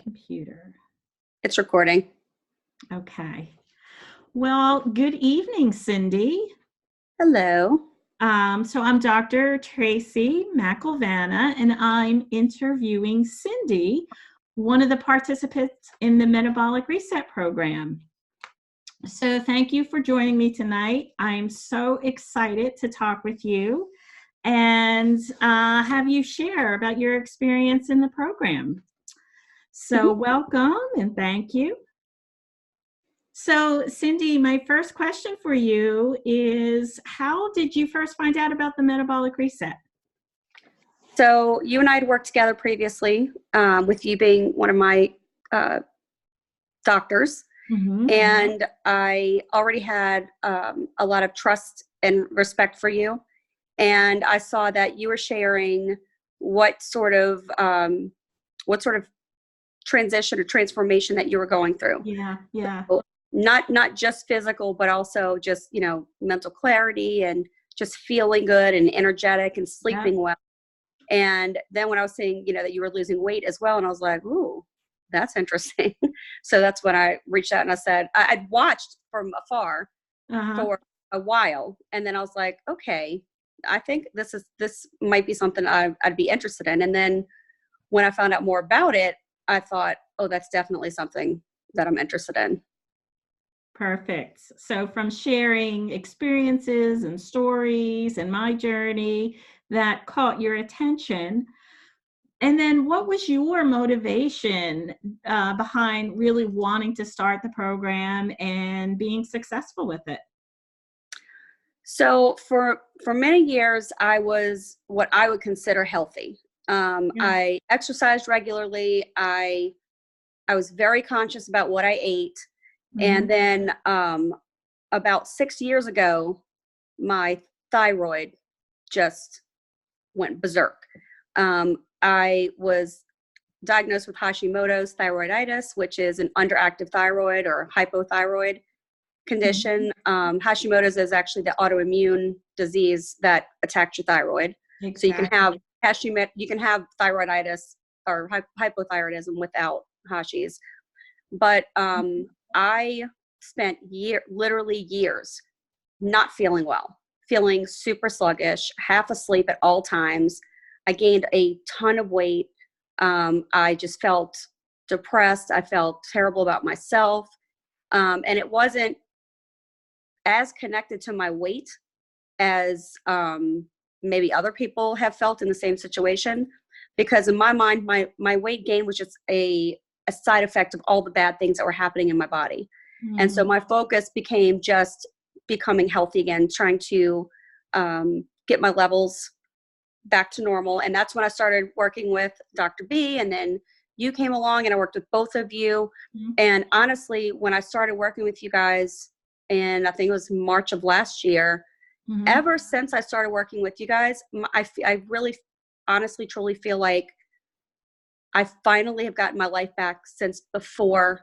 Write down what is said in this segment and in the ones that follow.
Computer. It's recording. Okay. Well, good evening, Cindy. Hello. So I'm Dr. Tracy McElvanna, and I'm interviewing Cindy, one of the participants in the Metabolic Reset Program. So thank you for joining me tonight. I'm so excited to talk with you and have you share about your experience in the program. So welcome and thank you. So, Cindy, my first question for you is how did you first find out about the metabolic reset? So you and I had worked together previously, with you being one of my doctors. Mm-hmm. And I already had a lot of trust and respect for you. And I saw that you were sharing what sort of transition or transformation that you were going through. Yeah. So not just physical, but also just, mental clarity and just feeling good and energetic and sleeping well. And then when I was saying, that you were losing weight as well, and I was like, ooh, that's interesting. So that's when I reached out and I said, I'd watched from afar for a while. And then I was like, okay, I think this might be something I'd be interested in. And then when I found out more about it, I thought, oh, that's definitely something that I'm interested in. Perfect. So from sharing experiences and stories and my journey that caught your attention, and then what was your motivation behind really wanting to start the program and being successful with it? So for many years, I was what I would consider healthy. I exercised regularly. I was very conscious about what I ate. And then about 6 years ago, my thyroid just went berserk. I was diagnosed with Hashimoto's thyroiditis, which is an underactive thyroid or hypothyroid condition. Hashimoto's is actually the autoimmune disease that attacks your thyroid. Exactly. So you can have Hashimoto, you can have thyroiditis or hypothyroidism without Hashi's. But I spent literally years not feeling well, feeling super sluggish, half asleep at all times. I gained a ton of weight. I just felt depressed. I felt terrible about myself. And it wasn't as connected to my weight as maybe other people have felt in the same situation. Because in my mind, my weight gain was just a side effect of all the bad things that were happening in my body. And so my focus became just becoming healthy again, trying to get my levels back to normal. And that's when I started working with Dr. B, and then you came along and I worked with both of you. And honestly, when I started working with you guys, and I think it was March of last year, ever since I started working with you guys, I really honestly truly feel like I finally have gotten my life back since before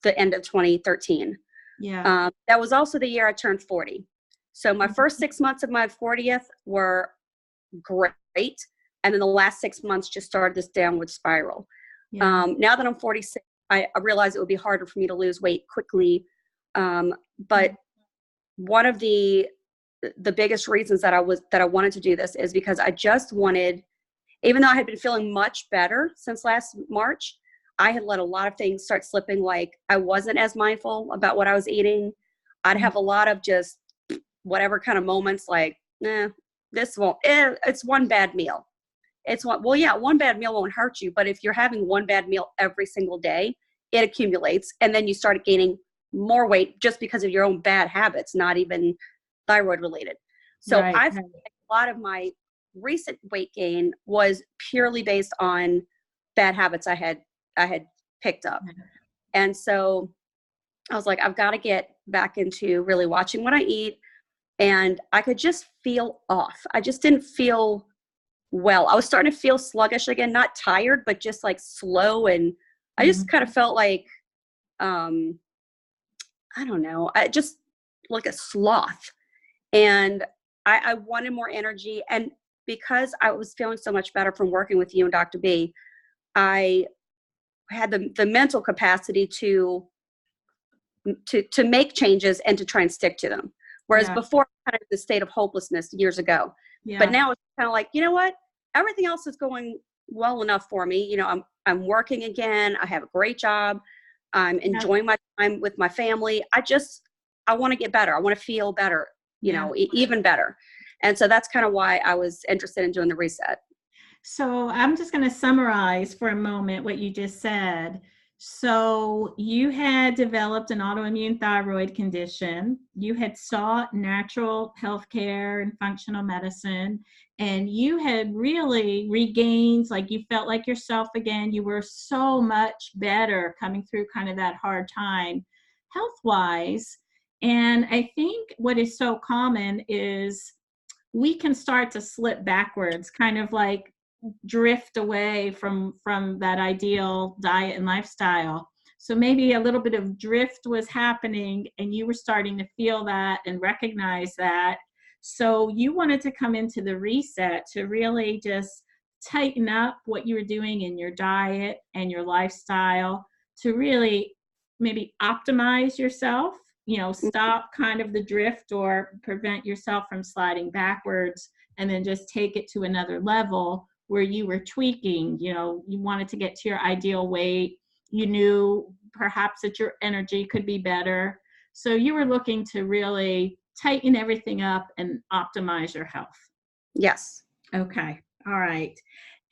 the end of 2013. That was also the year I turned 40. So my first 6 months of my 40th were great. And then the last 6 months just started this downward spiral. Now that I'm 46, I realize it would be harder for me to lose weight quickly. But one of the biggest reasons that I wanted to do this is because I just wanted, even though I had been feeling much better since last March, I had let a lot of things start slipping. Like I wasn't as mindful about what I was eating. I'd have a lot of just whatever kind of moments like, this won't, it's one bad meal. One bad meal won't hurt you. But if you're having one bad meal every single day, it accumulates. And then you start gaining more weight just because of your own bad habits, not even thyroid related. So I feel like a lot of my recent weight gain was purely based on bad habits I had picked up. And so I was like, I've got to get back into really watching what I eat. And I could just feel off. I just didn't feel well. I was starting to feel sluggish again, not tired, but just like slow. And I just kind of felt like, I don't know, I just like a sloth. And I wanted more energy. And because I was feeling so much better from working with you and Dr. B, I had the mental capacity to make changes and to try and stick to them. Whereas Yeah. before, kind of the state of hopelessness years ago. Yeah. But now it's kind of like, you know what? Everything else is going well enough for me. You know, I'm working again. I have a great job. I'm enjoying my time with my family. I want to get better. I want to feel better, you know, even better. And so that's kind of why I was interested in doing the reset. So I'm just going to summarize for a moment what you just said. So you had developed an autoimmune thyroid condition. You had sought natural healthcare and functional medicine, and you had really regained, like you felt like yourself again. You were so much better coming through kind of that hard time health-wise. And I think what is so common is we can start to slip backwards, kind of like drift away from that ideal diet and lifestyle. So maybe a little bit of drift was happening and you were starting to feel that and recognize that. So you wanted to come into the reset to really just tighten up what you were doing in your diet and your lifestyle to really maybe optimize yourself, you know, stop kind of the drift or prevent yourself from sliding backwards, and then just take it to another level where you were tweaking. You know, you wanted to get to your ideal weight. You knew perhaps that your energy could be better. So you were looking to really tighten everything up and optimize your health. Yes. Okay. All right.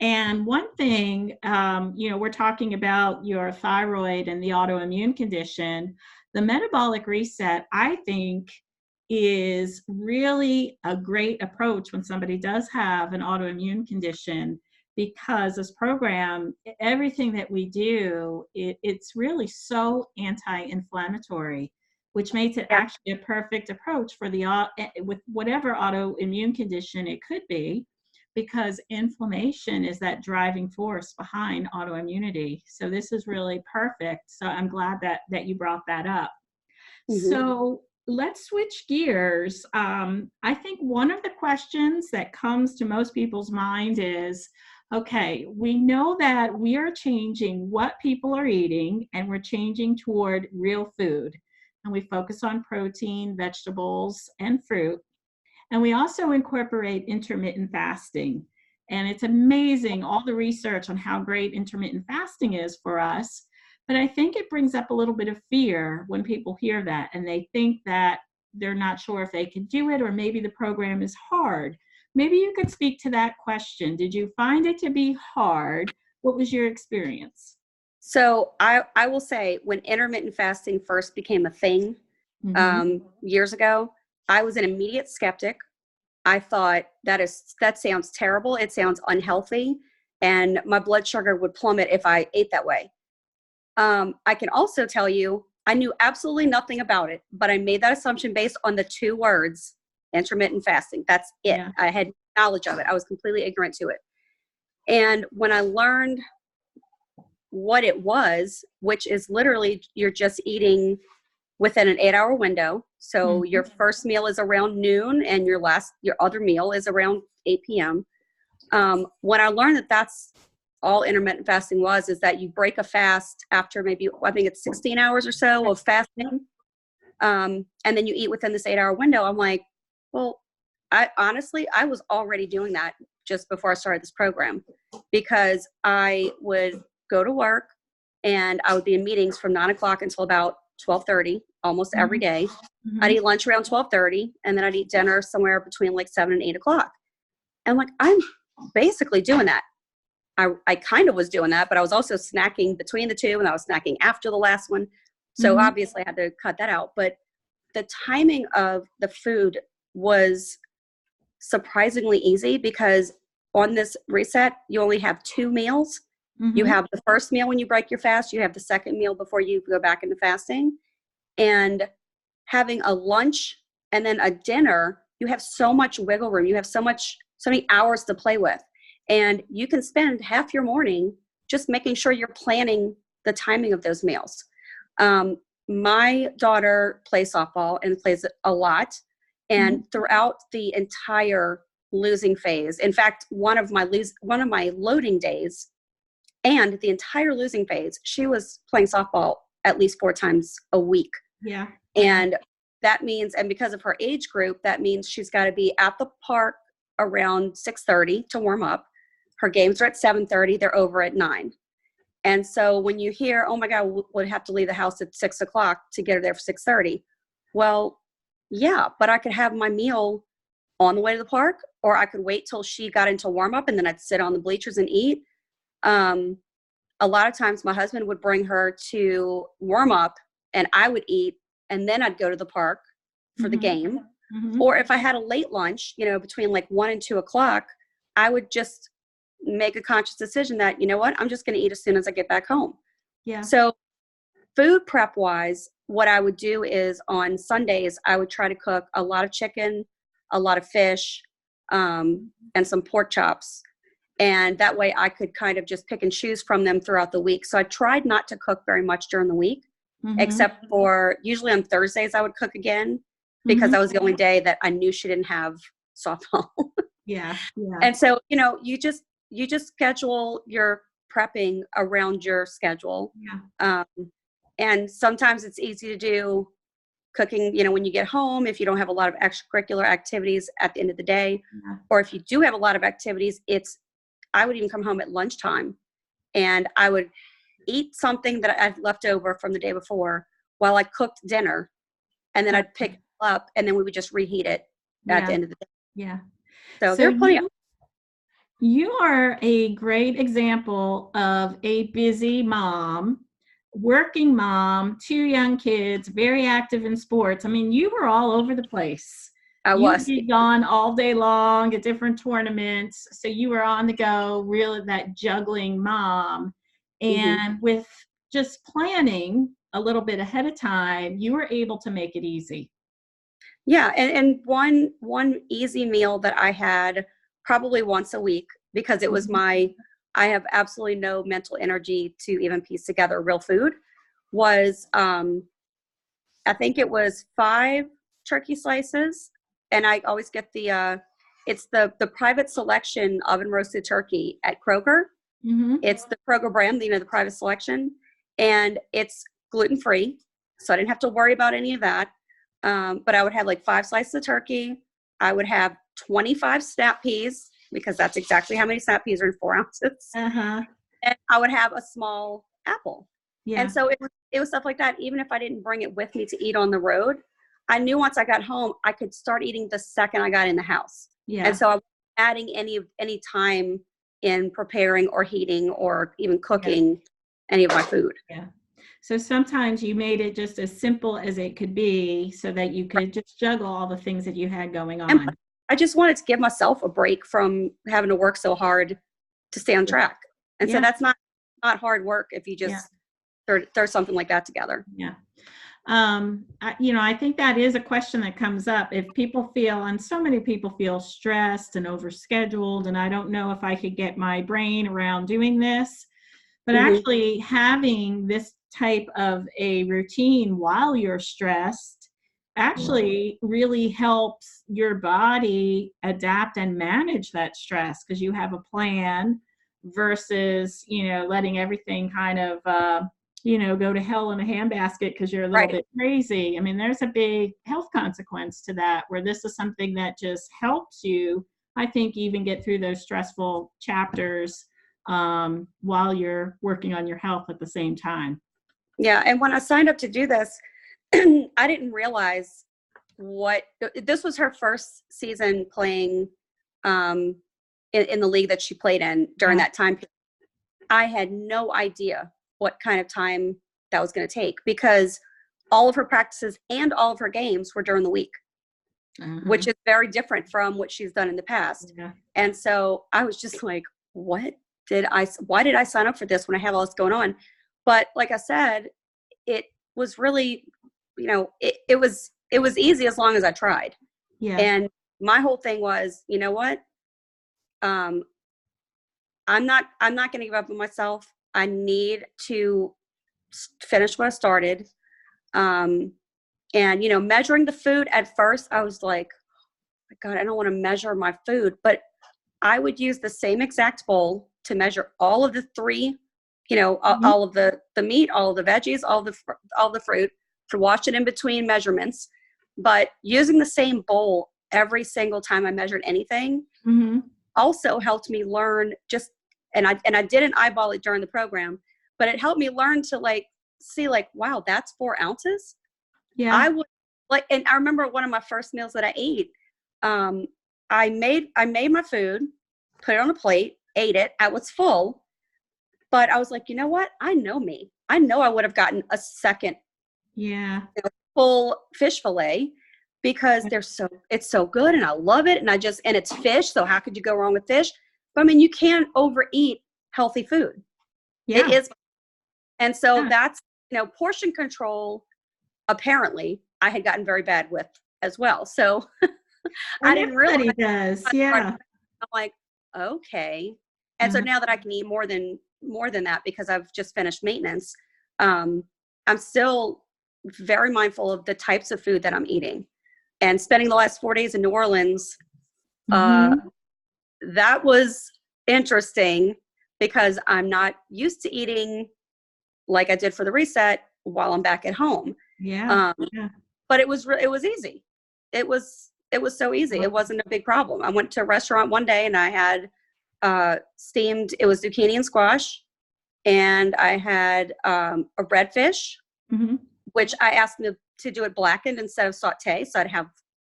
And one thing, you know, we're talking about your thyroid and the autoimmune condition. The metabolic reset, I think, is really a great approach when somebody does have an autoimmune condition, because this program, everything that we do, it's really so anti-inflammatory, which makes it actually a perfect approach for with whatever autoimmune condition it could be, because inflammation is that driving force behind autoimmunity. So this is really perfect. So I'm glad that you brought that up. Mm-hmm. So let's switch gears. I think one of the questions that comes to most people's mind is, okay, we know that we are changing what people are eating and we're changing toward real food. And we focus on protein, vegetables, and fruit. And we also incorporate intermittent fasting. And it's amazing, all the research on how great intermittent fasting is for us. But I think it brings up a little bit of fear when people hear that and they think that they're not sure if they can do it, or maybe the program is hard. Maybe you could speak to that question. Did you find it to be hard? What was your experience? So I will say, when intermittent fasting first became a thing years ago, I was an immediate skeptic. I thought that sounds terrible. It sounds unhealthy, and my blood sugar would plummet if I ate that way. I can also tell you, I knew absolutely nothing about it, but I made that assumption based on the 2 words, intermittent fasting. That's it. Yeah. I had knowledge of it. I was completely ignorant to it. And when I learned what it was, which is literally you're just eating within an 8-hour window. So your first meal is around noon and your other meal is around 8 p.m. When I learned that that's all intermittent fasting is that you break a fast after maybe, I think it's 16 hours or so of fasting. And then you eat within this 8-hour window. I'm like, well, I was already doing that just before I started this program, because I would go to work and I would be in meetings from 9 o'clock until about 12:30 almost every day. I'd eat lunch around 12:30, and then I'd eat dinner somewhere between like 7 and 8 o'clock. And like, I'm basically doing that. I kind of was doing that, but I was also snacking between the 2, and I was snacking after the last one. So obviously I had to cut that out. But the timing of the food was surprisingly easy, because on this reset, you only have 2 meals. You have the first meal when you break your fast. You have the second meal before you go back into fasting. And having a lunch and then a dinner, you have so much wiggle room. You have so many hours to play with. And you can spend half your morning just making sure you're planning the timing of those meals. My daughter plays softball and plays it a lot. And throughout the entire losing phase, in fact, one of my loading days, And the entire losing phase, she was playing softball at least 4 times a week. Yeah. And that means, and because of her age group, that means she's got to be at the park around 6:30 to warm up. Her games are at 7:30. They're over at 9. And so when you hear, oh my God, we'll have to leave the house at 6 o'clock to get her there for 6:30. Well, yeah, but I could have my meal on the way to the park, or I could wait till she got into warm up and then I'd sit on the bleachers and eat. A lot of times my husband would bring her to warm up and I would eat, and then I'd go to the park for the game. Or if I had a late lunch, between like 1 and 2 o'clock, I would just make a conscious decision that, you know what, I'm just going to eat as soon as I get back home. Yeah. So food prep wise, what I would do is on Sundays, I would try to cook a lot of chicken, a lot of fish, and some pork chops. And that way I could kind of just pick and choose from them throughout the week. So I tried not to cook very much during the week, except for usually on Thursdays I would cook again because that was the only day that I knew she didn't have softball. Yeah. And so, you just schedule your prepping around your schedule. Yeah. And sometimes it's easy to do cooking, when you get home, if you don't have a lot of extracurricular activities at the end of the day, or if you do have a lot of activities, I would even come home at lunchtime and I would eat something that I'd left over from the day before while I cooked dinner. And then I'd pick it up and then we would just reheat it at the end of the day. Yeah. So there are plenty of. You are a great example of a busy mom, working mom, 2 young kids, very active in sports. I mean, you were all over the place. You would be gone all day long at different tournaments. So you were on the go, really that juggling mom. And with just planning a little bit ahead of time, you were able to make it easy. Yeah. And one easy meal that I had probably once a week, because it was I have absolutely no mental energy to even piece together real food, was, I think it was 5 turkey slices. And I always get it's the private selection oven roasted turkey at Kroger. It's the Kroger brand, the private selection, and it's gluten-free. So I didn't have to worry about any of that. But I would have like 5 slices of turkey. I would have 25 snap peas, because that's exactly how many snap peas are in 4 ounces. And I would have a small apple. Yeah. And so it was stuff like that. Even if I didn't bring it with me to eat on the road, I knew once I got home, I could start eating the second I got in the house. Yeah. And so I wasn't adding any time in preparing or heating or even cooking any of my food. Yeah. So sometimes you made it just as simple as it could be so that you could just juggle all the things that you had going on. And I just wanted to give myself a break from having to work so hard to stay on track. And so that's not hard work if you just throw something like that together. Yeah. I think that is a question that comes up. If people feel, and so many people feel stressed and overscheduled, and I don't know if I could get my brain around doing this, but actually having this type of a routine while you're stressed actually really helps your body adapt and manage that stress, because you have a plan versus, letting everything kind of, go to hell in a handbasket because you're a little bit crazy. I mean, there's a big health consequence to that, where this is something that just helps you, I think, even get through those stressful chapters while you're working on your health at the same time. Yeah. And when I signed up to do this, I didn't realize this was her first season playing in the league that she played in during that time period. I had no idea what kind of time that was going to take, because all of her practices and all of her games were during the week, which is very different from what she's done in the past. Yeah. And so I was just like, why did I sign up for this when I have all this going on? But like I said, it was really, it was easy as long as I tried. Yeah. And my whole thing was, you know what? I'm not going to give up on myself. I need to finish what I started. And, measuring the food at first, I was like, oh my God, I don't want to measure my food, but I would use the same exact bowl to measure all of the 3 Mhm. all of the meat, all of the veggies, all the fruit, to wash it in between measurements. But using the same bowl every single time I measured anything Mhm. also helped me learn and I didn't eyeball it during the program, but it helped me learn to like see like, wow, that's 4 ounces. Yeah. I would like, and I remember one of my first meals that I ate. Um, I made my food, put it on a plate, ate it. I was full, but I was like, you know what? I know me. I know I would have gotten a second Yeah. full fish fillet because it's so good and I love it. And it's fish. So how could you go wrong with fish? But I mean, you can't overeat healthy food. It Yeah. is. And so Yeah. that's, portion control, apparently I had gotten very bad with as well. So I And didn't realize. everybody does. I started, Yeah. I'm like, okay. And so Uh-huh. now that I can eat more than that because I've just finished maintenance, um, I'm still very mindful of the types of food that I'm eating. And spending the last 4 days in New Orleans, uh, Mhm. that was interesting because I'm not used to eating like I did for the reset while I'm back at home. Yeah. Um, Yeah. but it was easy. It was so easy. It wasn't a big problem. I went to a restaurant one day and I had steamed. It was zucchini and squash, and I had a redfish, Mhm. which I asked them to do it blackened instead of saute, so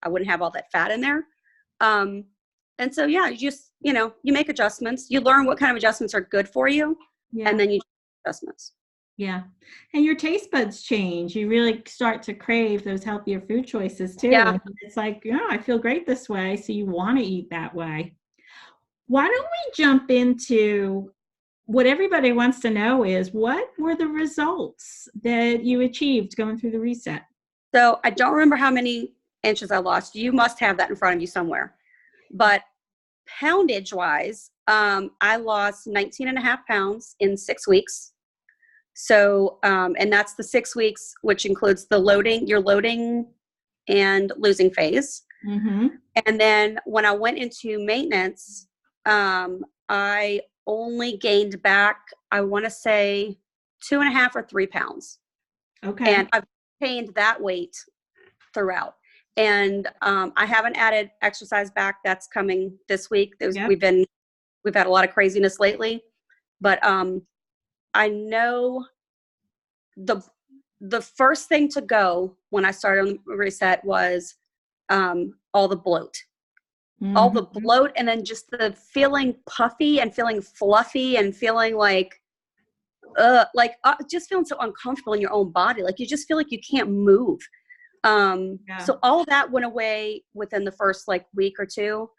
I wouldn't have all that fat in there. Um, and so yeah, you make adjustments. You learn what kind of adjustments are good for you, and Yeah. then you do adjustments. Yeah. And your taste buds change. You really start to crave those healthier food choices too. Yeah. And it's like, yeah, I feel great this way. So you want to eat that way. Why don't we jump into what everybody wants to know is what were the results that you achieved going through the reset? So I don't remember how many inches I lost. You must have that in front of you somewhere. But poundage wise, I lost 19 and a half pounds in 6 weeks. So, and that's the 6 weeks, which includes your loading and losing phase. Mm-hmm. And then when I went into maintenance, I only gained back, I want to say 2.5 or 3 pounds. Okay. And I've maintained that weight throughout. And I haven't added exercise back. That's coming this week. Yep. We've had a lot of craziness lately, but I know the the first thing to go when I started on the reset was all the bloat. All the Mm-hmm. bloat, and then just the feeling puffy and feeling fluffy and feeling just feeling so uncomfortable in your own body. Like you just feel like you can't move. Yeah. So all of that went away within the first like week or two.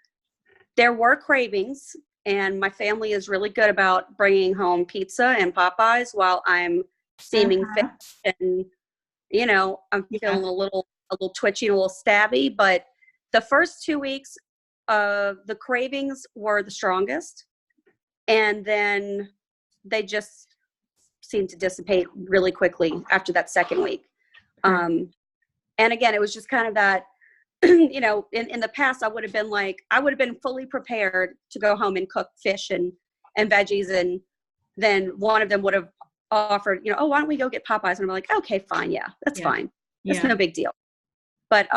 There were cravings, and my family is really good about bringing home pizza and Popeyes while I'm steaming fish, Uh-huh. and I'm Yeah. feeling a little twitchy, and a little stabby. But the first 2 weeks, the cravings were the strongest, and then they just seemed to dissipate really quickly after that second week. Perfect. And again, it was just kind of that, in the past, I would have been fully prepared to go home and cook fish and veggies. And then one of them would have offered, oh, why don't we go get Popeyes? And I'm like, okay, fine. Yeah, that's Yeah. fine. It's Yeah. no big deal. But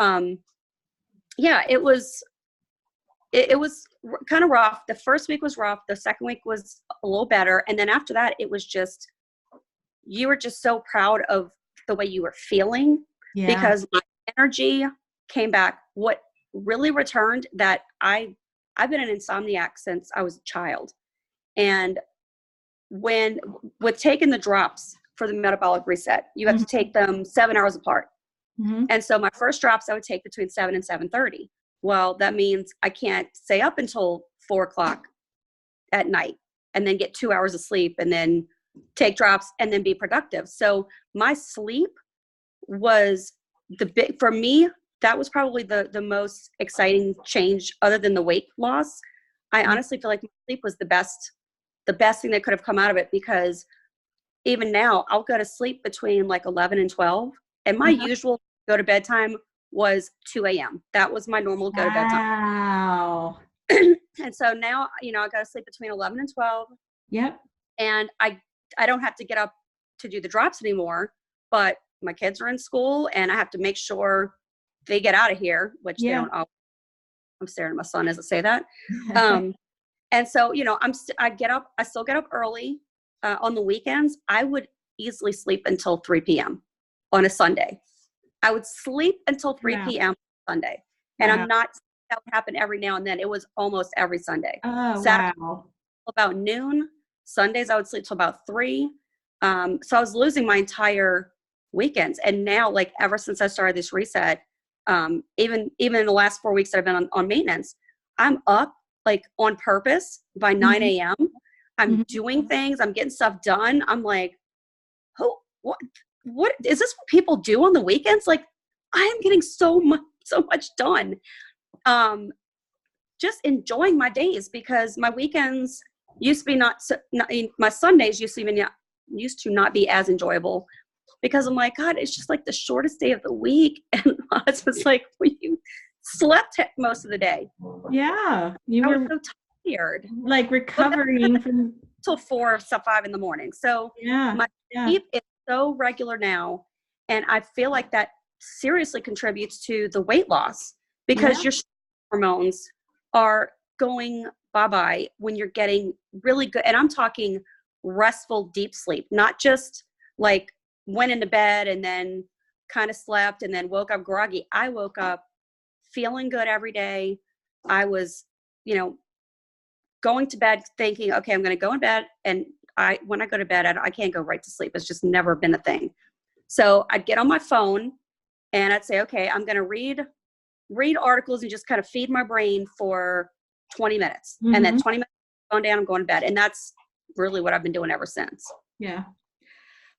yeah, it was kind of rough. The first week was rough. The second week was a little better. And then after that, it was just, you were just so proud of the way you were feeling Yeah. because my energy came back. What really returned that I've been an insomniac since I was a child. And with taking the drops for the metabolic reset, you have to Mm-hmm. take them 7 hours apart. Mm-hmm. And so my first drops I would take between 7 and 7:30. Well, that means I can't stay up until 4 o'clock at night and then get 2 hours of sleep and then take drops and then be productive. So my sleep was for me, that was probably the most exciting change other than the weight loss. I Yeah. honestly feel like my sleep was the best thing that could have come out of it, because even now I'll go to sleep between like 11 and 12, and my Uh-huh. usual go to bedtime was 2 a.m. That was my normal go to bed time. Wow. And so now, I go to sleep between 11 and 12, Yep. and I don't have to get up to do the drops anymore, but my kids are in school and I have to make sure they get out of here, which they don't always. I'm staring at my son as I say that. And so, you know, I still get up early on the weekends. I would easily sleep until 3 p.m. on a Sunday. I would sleep until 3 p.m. on Sunday. And I'm not, that would happen every now and then. It was almost every Sunday. Oh, Saturday, wow. about noon. Sundays, I would sleep till about 3. So I was losing my entire weekends. And now, like, ever since I started this reset, even in the last 4 weeks that I've been on maintenance, I'm up like on purpose by 9 a.m. I'm doing things. I'm getting stuff done. I'm like, oh, what is this what people do on the weekends? Like, I am getting so much done. Just enjoying my days, because my weekends used to be my Sundays used to not be as enjoyable, because I'm like, God, it's just like the shortest day of the week. And my husband's like, well, you slept most of the day. Yeah. I was so tired. Like recovering from till 4 or 5 in the morning. So my sleep is so regular now. And I feel like that seriously contributes to the weight loss, because your hormones are going bye-bye when you're getting really good. And I'm talking restful, deep sleep, not just like went into bed and then kind of slept and then woke up groggy. I woke up feeling good every day. I was, you know, going to bed thinking, okay, I'm going to go in bed. And when I go to bed, I can't go right to sleep. It's just never been a thing. So I'd get on my phone and I'd say, okay, I'm going to read articles and just kind of feed my brain for 20 minutes. And then 20 minutes, going down, I'm going to bed. And that's really what I've been doing ever since. Yeah.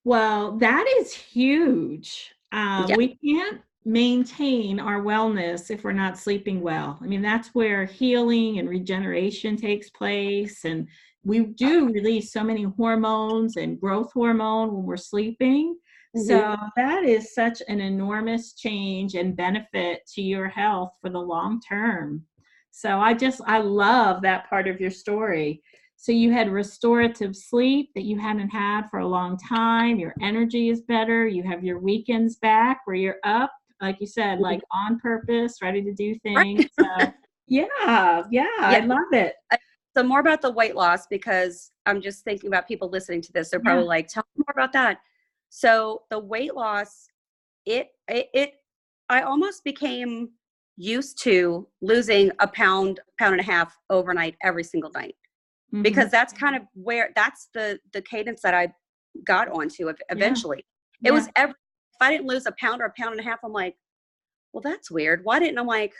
Well, that is huge. We can't maintain our wellness if we're not sleeping well. I mean, that's where healing and regeneration takes place. And we do release so many hormones and growth hormone when we're sleeping. So that is such an enormous change and benefit to your health for the long term. So I love that part of your story. So you had restorative sleep that you hadn't had for a long time. Your energy is better. You have your weekends back where you're up, like you said, like on purpose, ready to do things. So I love it. So more about the weight loss, because I'm just thinking about people listening to this. They're probably like, tell me more about that. So the weight loss, I almost became used to losing a pound and a half overnight every single night. Because that's kind of that's the cadence that I got onto eventually. It was if I didn't lose a pound or a pound and a half, I'm like, well, that's weird. Why didn't I'm like,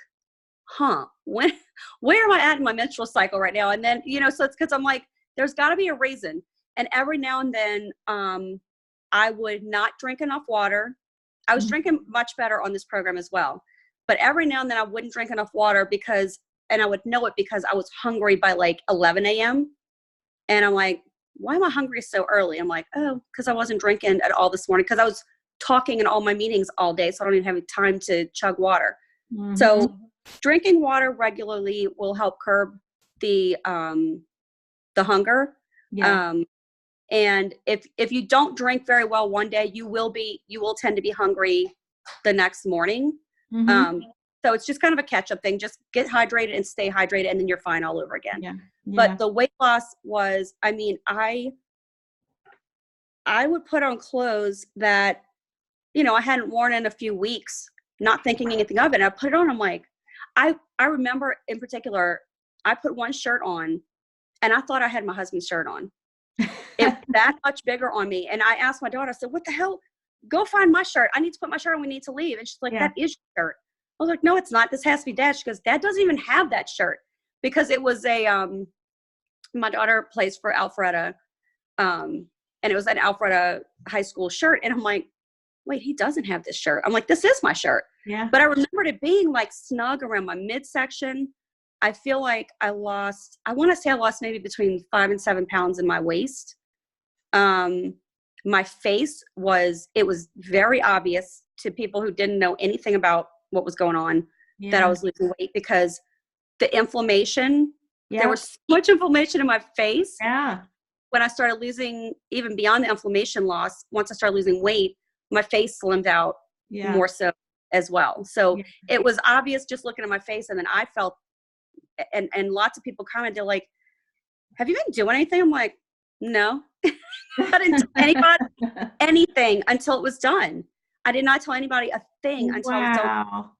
where am I at in my menstrual cycle right now? And then, you know, so it's because I'm like, there's got to be a reason. And every now and then, I would not drink enough water. I was drinking much better on this program as well. But every now and then I wouldn't drink enough water and I would know it because I was hungry by like 11 a.m. And I'm like, why am I hungry so early? I'm like, oh, because I wasn't drinking at all this morning, because I was talking in all my meetings all day. So I don't even have time to chug water. So drinking water regularly will help curb the hunger. And if you don't drink very well one day, you will tend to be hungry the next morning. So it's just kind of a catch-up thing. Just get hydrated and stay hydrated, and then you're fine all over again. But the weight loss was, I mean, I would put on clothes that, you know, I hadn't worn in a few weeks, not thinking anything of it. And I put it on. I'm like, I remember in particular, I put one shirt on and I thought I had my husband's shirt on. It's that much bigger on me. And I asked my daughter, I said, what the hell? Go find my shirt. I need to put my shirt on. We need to leave. And she's like, that is your shirt. I was like, no, it's not. This has to be Dad. She goes, Dad doesn't even have that shirt, because it was my daughter plays for Alpharetta. And it was an Alpharetta high school shirt. And I'm like, wait, he doesn't have this shirt. I'm like, this is my shirt. But I remembered it being like snug around my midsection. I feel like I want to say I lost maybe between 5 and 7 pounds in my waist. My face was very obvious to people who didn't know anything about what was going on, that I was losing weight, because the inflammation, there was so much inflammation in my face, when I started losing, even beyond the inflammation loss, once I started losing weight, my face slimmed out more so as well. So it was obvious just looking at my face. And then I felt, and lots of people commented, they're like, have you been doing anything? I'm like, no. I didn't tell anybody anything until it was done. I did not tell anybody a thing until I was done.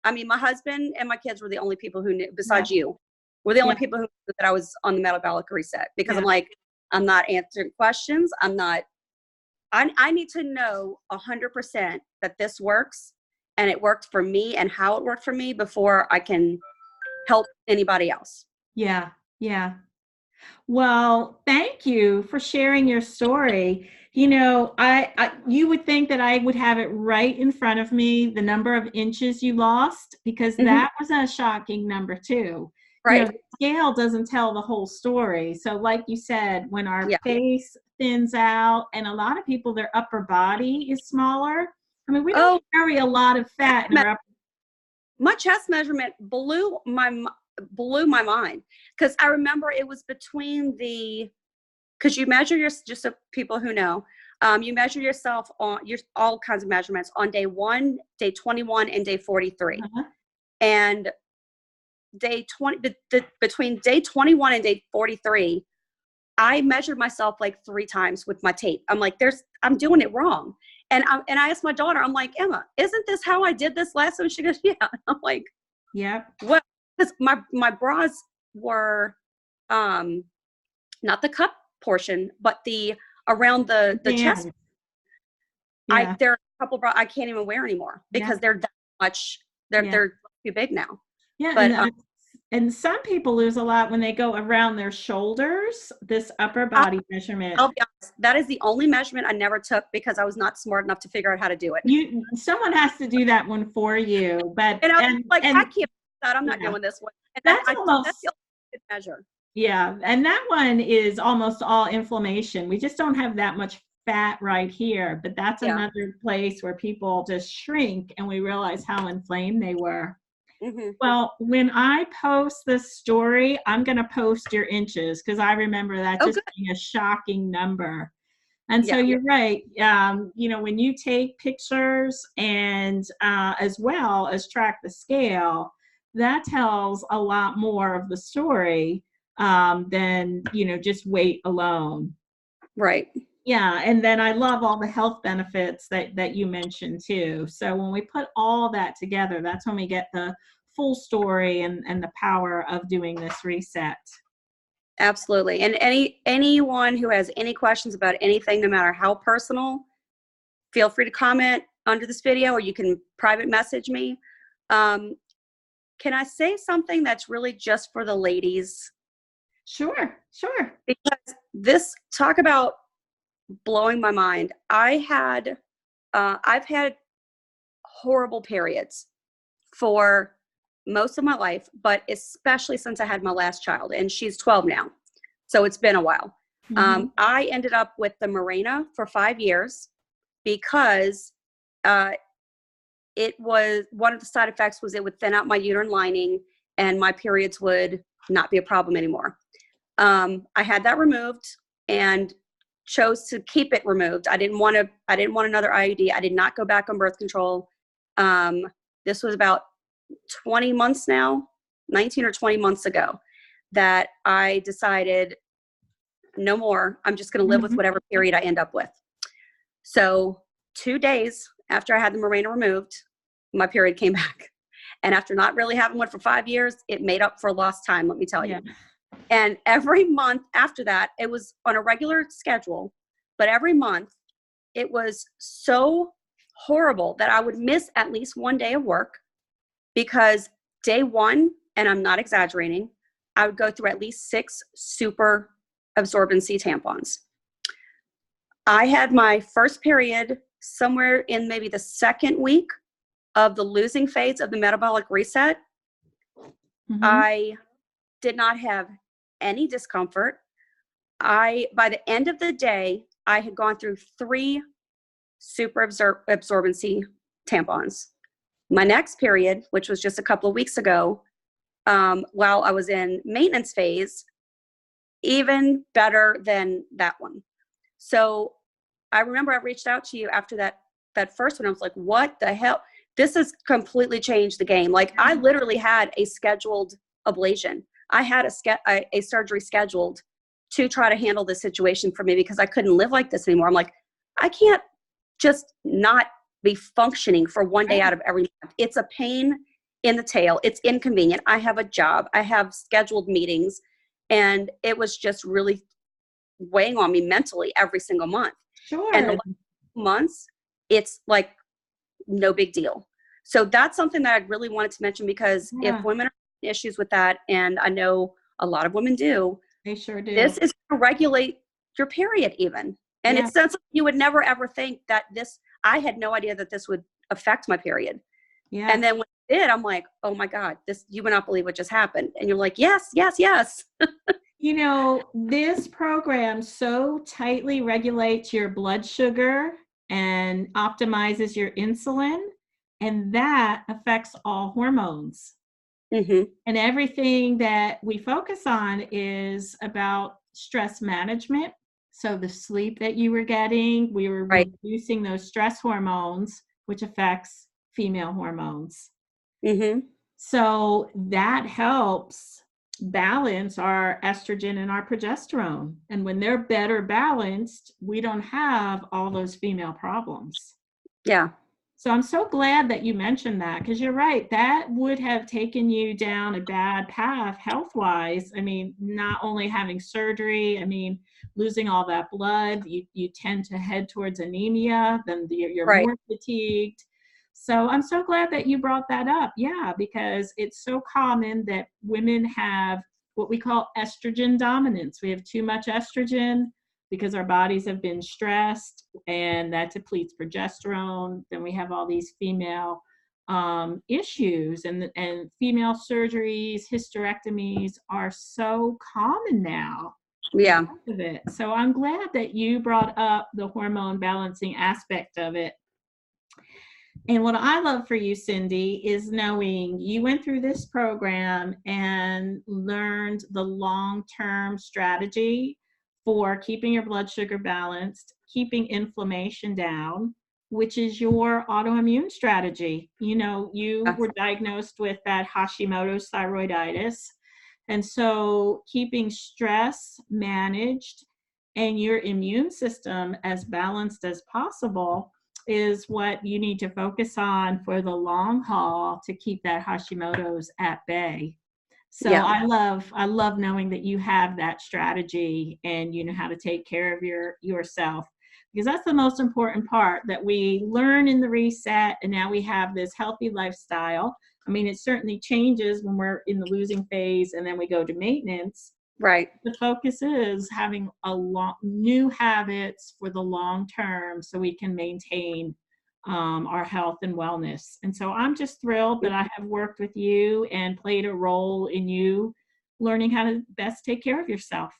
I mean, my husband and my kids were the only people who knew, besides you, were the only people who knew that I was on the metabolic reset, because I'm like, I'm not answering questions. I need to know 100% that this works and it worked for me and how it worked for me before I can help anybody else. Yeah. Yeah. Well, thank you for sharing your story. You know, you would think that I would have it right in front of me, the number of inches you lost, because that was a shocking number too. Right. You know, the scale doesn't tell the whole story. So like you said, when our face thins out, and a lot of people, their upper body is smaller. I mean, we don't carry a lot of fat in our upper. My chest measurement blew my mind, because I remember it was between because you measure just so people who know, you measure yourself on all kinds of measurements on day 1, day 21, and day 43. And day 20, between day 21 and day 43, I measured myself like 3 times with my tape. I'm like, I'm doing it wrong. And I asked my daughter, I'm like, Emma, isn't this how I did this last time? She goes, yeah. I'm like, well, because my bras were, not the cup portion, but around the chest. There are a couple bras I can't even wear anymore because they're that much, they're too big now. But and some people lose a lot when they go around their shoulders, this upper body measurement. I'll be honest, that is the only measurement I never took because I was not smart enough to figure out how to do it. Someone has to do that one for you. But I can't do that. I'm not doing this one. And that's the only measure. Yeah, and that one is almost all inflammation. We just don't have that much fat right here, but that's another place where people just shrink and we realize how inflamed they were. Well, when I post this story, I'm going to post your inches because I remember that just being a shocking number. And so you're right. You know, when you take pictures and as well as track the scale, that tells a lot more of the story than, you know, just weight alone. Right. Yeah. And then I love all the health benefits that you mentioned too. So when we put all that together, that's when we get the full story and the power of doing this reset. Absolutely. And anyone who has any questions about anything, no matter how personal, feel free to comment under this video, or you can private message me. Can I say something that's really just for the ladies? Sure. Because talk about blowing my mind. I've had horrible periods for most of my life, but especially since I had my last child, and she's 12 now. So it's been a while. I ended up with the Mirena for 5 years because it was one of the side effects was it would thin out my uterine lining and my periods would not be a problem anymore. I had that removed and chose to keep it removed. I didn't want another IUD. I did not go back on birth control. This was about 20 months now, 19 or 20 months ago, that I decided no more. I'm just going to live with whatever period I end up with. So 2 days after I had the Mirena removed, my period came back. And after not really having one for 5 years, it made up for lost time, let me tell you. And every month after that, it was on a regular schedule, but every month it was so horrible that I would miss at least 1 day of work, because day 1, and I'm not exaggerating, I would go through at least 6 super absorbency tampons. I had my first period somewhere in maybe the 2nd week of the losing phase of the metabolic reset. I did not have any discomfort. By the end of the day, I had gone through 3 super absorbency tampons. My next period, which was just a couple of weeks ago, while I was in maintenance phase, even better than that one. So I remember I reached out to you after that first one. I was like, what the hell? This has completely changed the game. Like, I literally had a scheduled ablation. I had a surgery scheduled to try to handle this situation for me because I couldn't live like this anymore. I'm like, I can't just not be functioning for one day out of every month. It's a pain in the tail. It's inconvenient. I have a job. I have scheduled meetings. And it was just really weighing on me mentally every single month. Sure. And the last months, it's like no big deal. So that's something that I really wanted to mention, because if women are having issues with that, and I know a lot of women do, They sure do. this is to regulate your period even. And it's something you would never ever think that I had no idea that this would affect my period. Yeah. And then when it did, I'm like, oh my God, you would not believe what just happened. And you're like, yes, yes, yes. You know, this program so tightly regulates your blood sugar and optimizes your insulin, and that affects all hormones. Mm-hmm. And everything that we focus on is about stress management. So the sleep that you were getting, we were reducing those stress hormones, which affects female hormones. Mm-hmm. So that helps balance our estrogen and our progesterone. And when they're better balanced, we don't have all those female problems. Yeah. So I'm so glad that you mentioned that, because you're right. That would have taken you down a bad path health-wise. I mean, not only having surgery, I mean, losing all that blood, you tend to head towards anemia, then you're more fatigued. So I'm so glad that you brought that up. Yeah, because it's so common that women have what we call estrogen dominance. We have too much estrogen because our bodies have been stressed, and that depletes progesterone. Then we have all these female issues, and female surgeries, hysterectomies are so common now. Yeah. Of it. So I'm glad that you brought up the hormone balancing aspect of it. And what I love for you, Cindy, is knowing you went through this program and learned the long-term strategy for keeping your blood sugar balanced, keeping inflammation down, which is your autoimmune strategy. You know, you were diagnosed with that Hashimoto's thyroiditis. And so keeping stress managed and your immune system as balanced as possible is what you need to focus on for the long haul to keep that Hashimoto's at bay. So I love knowing that you have that strategy and you know how to take care of yourself, because that's the most important part that we learn in the reset. And now we have this healthy lifestyle. I mean, it certainly changes when we're in the losing phase and then we go to maintenance. Right. The focus is having new habits for the long term so we can maintain our health and wellness. And so I'm just thrilled that I have worked with you and played a role in you learning how to best take care of yourself.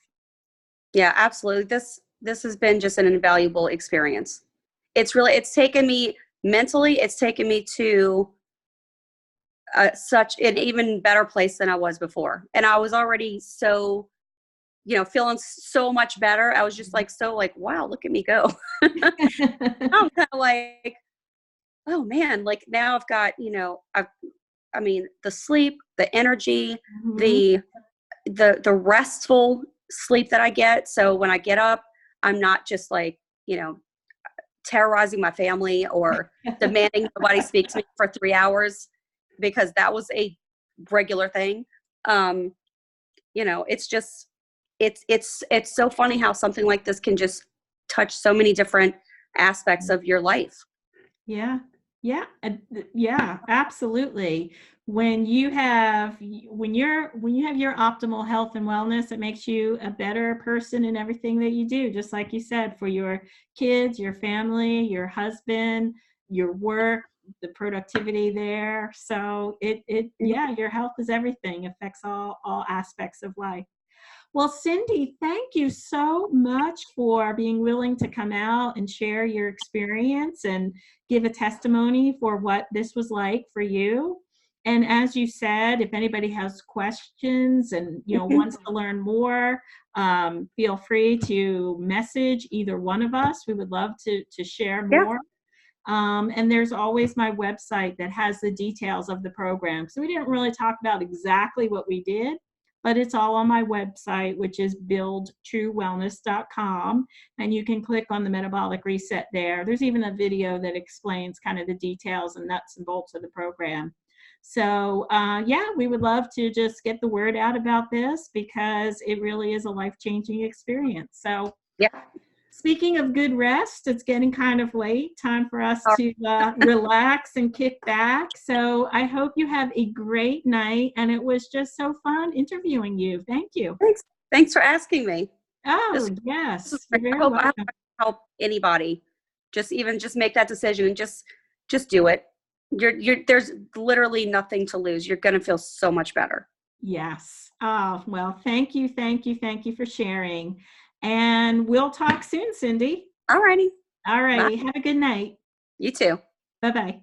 Yeah, absolutely. This has been just an invaluable experience. It's taken me mentally, it's taken me to such an even better place than I was before. And I was already so, feeling so much better. I was just like, wow, look at me go. I'm kind of like, oh man, like now I've got, the sleep, the energy, the restful sleep that I get. So when I get up, I'm not just like, terrorizing my family or demanding nobody speak to me for 3 hours, because that was a regular thing. It's just, it's so funny how something like this can just touch so many different aspects of your life. Yeah. Yeah. Yeah, absolutely. When you have your optimal health and wellness, it makes you a better person in everything that you do, just like you said, for your kids, your family, your husband, your work, the productivity there. So your health is everything, affects all aspects of life. Well, Cindy, thank you so much for being willing to come out and share your experience and give a testimony for what this was like for you. And as you said, if anybody has questions and, wants to learn more, feel free to message either one of us. We would love to share Yeah. more. And there's always my website that has the details of the program. So we didn't really talk about exactly what we did, but it's all on my website, which is buildtruewellness.com. And you can click on the metabolic reset there. There's even a video that explains kind of the details and nuts and bolts of the program. So yeah, we would love to just get the word out about this because it really is a life-changing experience. So Yeah. speaking of good rest, it's getting kind of late. Time for us All to relax and kick back. So I hope you have a great night. And it was just so fun interviewing you. Thank you. Thanks for asking me. Oh, This, this is yes. You're great. very I hope welcome. I help anybody. Just make that decision and just do it. There's literally nothing to lose. You're gonna feel so much better. Yes. Oh, well, thank you, thank you, thank you for sharing. And we'll talk soon, Cindy. All righty. All Bye. righty. Have a good night. You too. Bye-bye.